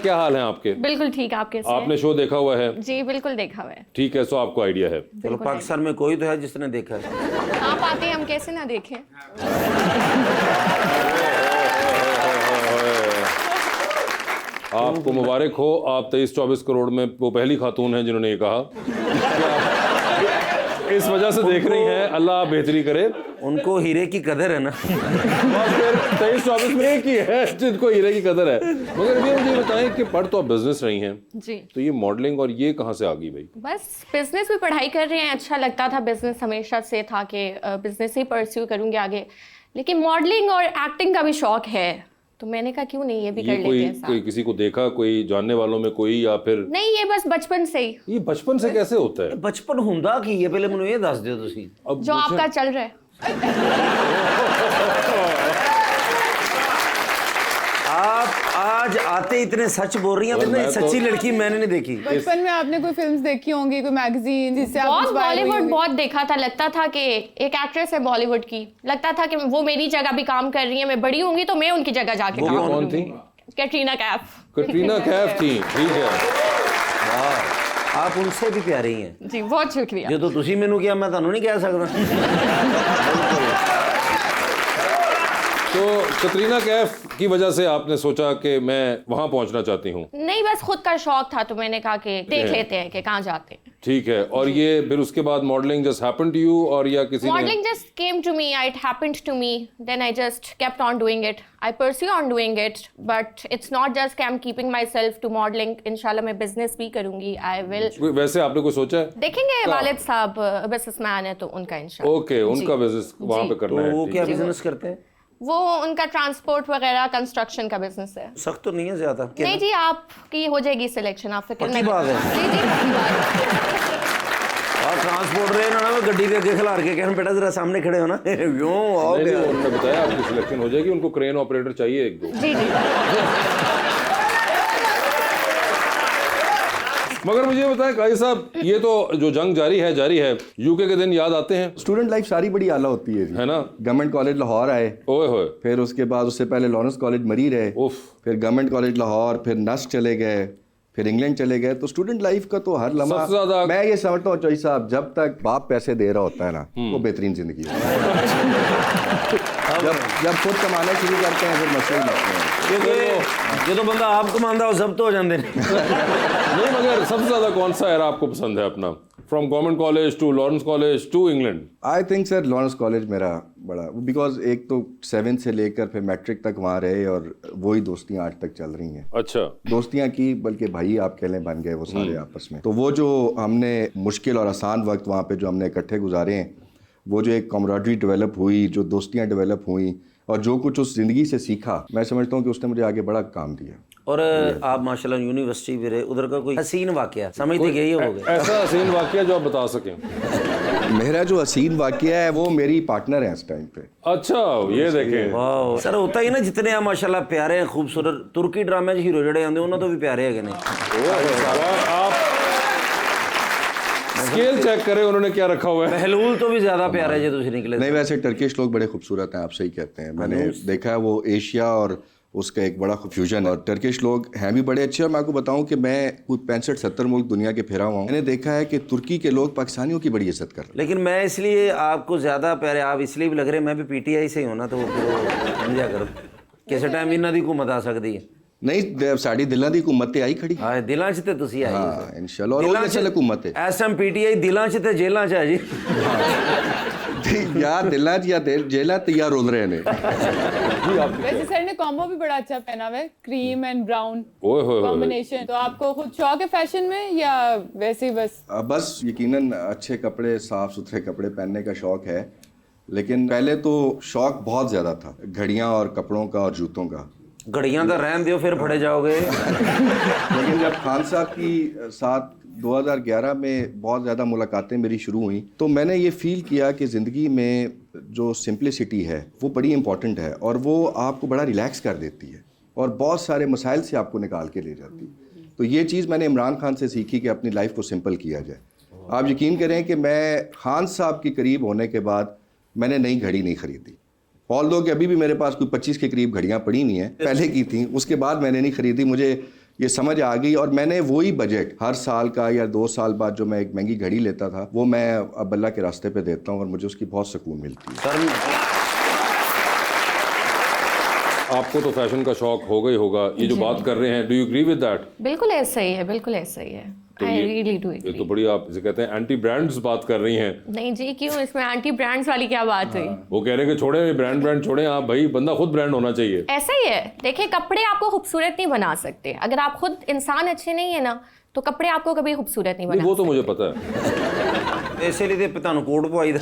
क्या हाल है आपके? बिल्कुल ठीक, आप कैसे हैं? आपने शो देखा हुआ है? जी बिल्कुल देखा हुआ है। ठीक है, सो आपको आइडिया है। चलो पाकिस्तान में कोई तो है जिसने देखा है। आप आते हैं, हम कैसे ना देखें। आपको मुबारक हो, आप 23-24 करोड़ में वो पहली खातून हैं जिन्होंने ये कहा। इस वजह से देख रही हैं, अल्लाह आप बेहतरी करे। उनको हीरे की कदर है ना। बस फिर 23-24 में एक ही है जिनको हीरे की कदर है। मगर अभी मुझे बताएं कि पढ़ तो आप बिजनेस रही हैं, जी तो ये मॉडलिंग और ये कहाँ से आ गई भाई? बस बिजनेस में पढ़ाई कर रहे हैं, अच्छा लगता था बिजनेस, हमेशा से था कि बिजनेस ही परस्यू करूंगी आगे, लेकिन मॉडलिंग और एक्टिंग का भी शौक है, तो मैंने कहा क्यों नहीं ये भी कर लेते हैं साथ। कोई किसी को देखा, कोई जानने वालों में कोई, या फिर नहीं ये बस बचपन से ही। ये बचपन से कैसे होता है? बचपन हुंदा की है, पहले मैंने ये दस दियो तुसी। अब जो आपका चल रहा है। आप आज आते इतने सच बोल रही हैं, मैं वरना तो- सच्ची लड़की मैंने नहीं देखी। बचपन में आपने कोई फिल्म्स देखी होंगी, कोई मैगजीन जिससे आप बहुत इंस्पायर हुई बॉलीवुड होंगी? बहुत देखा था, लगता था कि एक एक्ट्रेस है बॉलीवुड की, लगता था कि वो मेरी जगह भी काम कर रही है, मैं बड़ी होंगी तो मैं उनकी जगह जाके वो काम कौन करूंगी। थी? कैटरीना कैफ। कटरीना कैफ थी, ठीक है। आप उनसे भी प्यारी हैं। जी बहुत शुक्रिया। जो तो तुसी मैनू किया मैं ਤੁਹਾਨੂੰ नहीं कह सकता। तो कटरीना कैफ की वजह से आपने सोचा कि मैं वहां पहुंचना चाहती हूँ? नहीं बस खुद का शौक था, तो मैंने कहा कि देख लेते हैं कि कहाँ जाते हैं। ठीक है, और ये फिर उसके बाद modelling just happened to you, और या किसी ने? Modeling just came to me, it happened to me, then I just kept on doing it. I pursue on doing it, but it's not just कि I'm keeping myself to modeling. इंशाल्लाह मैं business भी करूँगी, I will. वैसे आपने कोई सोचा है? देखेंगे, वालिद साहब बिजनेसमैन है तो उनका इंशाल्लाह। ओके, उनका बिजनेस वहां पे करना तो है। वो ठीक क्या है। बिजनेस करते हैं? वो उनका ट्रांसपोर्ट वगैरह कंस्ट्रक्शन का बिजनेस है। सख्त तो नहीं है ज्यादा? नहीं जी, आपकी हो जाएगी सिलेक्शन, आप फिक्र पक्की नहीं बात है। जी जी पक्की बात है। और ट्रांसपोर्ट रहे ना मैं गड्डी के अगे खिलार के कहना बेटा जरा सामने खड़े हो ना। क्यों आओ नहीं, गया? नहीं, उन्होंने बताया आपकी सिलेक्शन हो जाएगी, उनको क्रेन ऑपरेटर चाहिए एक दो। जी जी मगर मुझे बताएं काजी साहब, ये तो जो जंग जारी है, यूके के दिन याद आते हैं? स्टूडेंट लाइफ सारी बड़ी आला होती है जी। है ना? गवर्नमेंट कॉलेज लाहौर आए, ओए होए, फिर उसके बाद उससे पहले लॉरेंस कॉलेज मरी रहे, उफ, फिर गवर्नमेंट कॉलेज लाहौर, फिर नस्ट चले गए, फिर इंग्लैंड चले गए। तो स्टूडेंट लाइफ का तो हर लम्हा, सबसे ज्यादा- मैं ये समझता हूँ चौधरी साहब, जब तक बाप पैसे दे रहा होता है ना, वो बेहतरीन जिंदगी है। जब खुद कमाना शुरू करते हैं फिर मसले ही लगते हैं। क्योंकि जो तो बंदा आप कमांदा हो सब तो हो जाते हैं। नहीं मगर सबसे ज्यादा कौन सा एरा आपको पसंद है अपना, from government college to Lawrence college to England? I think sir Lawrence college मेरा बड़ा, बिकॉज एक तो 7 से लेकर फिर मैट्रिक तक वहाँ रहे, और वही दोस्तियाँ आज तक चल रही हैं। अच्छा, दोस्तियाँ की, बल्कि भाई आप कह लें बन गए वो सारे आपस में। तो वो जो हमने मुश्किल और आसान वक्त वहाँ पे जो हमने इकट्ठे गुजारे हैं, वो जो एक कॉमराडरी डेवलप हुई, जो दोस्तियाँ डेवलप हुई, और जो कुछ उस ज़िंदगी से सीखा, मैं समझता हूँ कि उसने मुझे आगे बड़ा काम दिया। और आप माशाल्लाह यूनिवर्सिटी भी रहे, उधर का कोई हसीन वाकया समझते गए हो गए? ऐसा हसीन वाकया जो आप बता सकें? मेरा जो हसीन वाकया है वो मेरी पार्टनर है इस टाइम पे। अच्छा, ये देखें। वाह सर, होता ही ना जितने आप माशाल्लाह प्यारे हैं, खूबसूरत, तुर्की ड्रामे हीरो जड़े आते उन्होंने तो भी प्यारे है नहीं? आप स्केल चेक करें उन्होंने क्या रखा हुआ है। महलूल तो भी ज्यादा प्यारे जो तुझे निकले। नहीं, वैसे टर्किश लोग बड़े खूबसूरत हैं, आप सही कहते हैं। मैंने देखा है वो एशिया और उसका एक बड़ा फ्यूजन है, और टर्किश लोग हैं भी बड़े अच्छे। और मैं आपको बताऊं कि मैं कोई 65-70 मुल्क दुनिया के फिरा हुआ हूँ, मैंने देखा है कि तुर्की के लोग पाकिस्तानियों की बड़ी इज्जत कर रहे हैं। लेकिन मैं इसलिए आपको ज्यादा प्यारे आप इसलिए भी लग रहे, मैं भी पीटीआई से ही हूं ना, तो समझा करो किस टाइम इन्हां दी हुकूमत आ सकती है। नहीं, साड़ी दिलों की हुकूमत ते आई खड़ी। हाँ दिलों च ते तुसी आई हाँ इंशाल्लाह, और वो चल हुकूमत है। एसएमपीटीआई दिलों च ते जेलां च है जी। या दिलों च या जेलां ते या रोल रहे ने। वैसे सर ने कॉम्बो भी बड़ा अच्छा पहना हुआ है, क्रीम एंड ब्राउन ओए होए होए। कॉम्बिनेशन। तो आपको खुद शौक है फैशन में या वैसे ही बस? बस यकीनन अच्छे कपड़े, साफ सुथरे कपड़े पहनने का शौक है, लेकिन पहले तो शौक बहुत ज़्यादा था घड़ियाँ और कपड़ों का और जूतों का। घड़ियां तो रहन दियो, फिर फड़े जाओगे। लेकिन जब खान साहब की साथ 2011 में बहुत ज़्यादा मुलाकातें मेरी शुरू हुई, तो मैंने ये फील किया कि ज़िंदगी में जो सिंप्लिसिटी है वो बड़ी इंपॉर्टेंट है, और वो आपको बड़ा रिलैक्स कर देती है और बहुत सारे मसाइल से आपको निकाल के ले जाती है। तो ये चीज़ मैंने इमरान खान से सीखी कि अपनी लाइफ को सिंपल किया जाए। आप यकीन करें कि मैं खान साहब के करीब होने के बाद मैंने नई घड़ी नहीं खरीदी, ऑल दो कि अभी भी मेरे पास कोई 25 के करीब घड़ियाँ पड़ी हुई हैं, पहले की थी, उसके बाद मैंने नहीं खरीदी। मुझे ये समझ आ गई और मैंने वही बजट हर साल का या 2 साल बाद जो मैं एक महंगी घड़ी लेता था वो मैं अब अल्लाह के रास्ते पे देता हूँ और मुझे उसकी बहुत सुकून मिलती है। सर आपको तो फैशन का शौक होगा ही होगा, ये जो बात कर रहे हैं, do you agree with that? बिल्कुल ऐसा ही है, बिल्कुल ऐसा ही है। तो आई ये- रियली डू ये तो बड़ी, आप इसे कहते हैं एंटी ब्रांड्स बात कर रही हैं। नहीं जी, क्यों, इसमें एंटी ब्रांड्स वाली क्या बात हुई? वो कह रहे हैं कि छोड़े ब्रांड छोड़े, आप भाई बंदा खुद ब्रांड होना चाहिए। ऐसा ही है, देखिए कपड़े आपको खूबसूरत नहीं बना सकते, अगर आप खुद इंसान अच्छे नहीं है ना तो कपड़े आपको कभी खूबसूरत नहीं नहीं, बना वो तो सकते। मुझे पता है। इसे लिए तो ਤੁਹਾਨੂੰ ਕੋਟ ਪਵਾਈ ਦਾ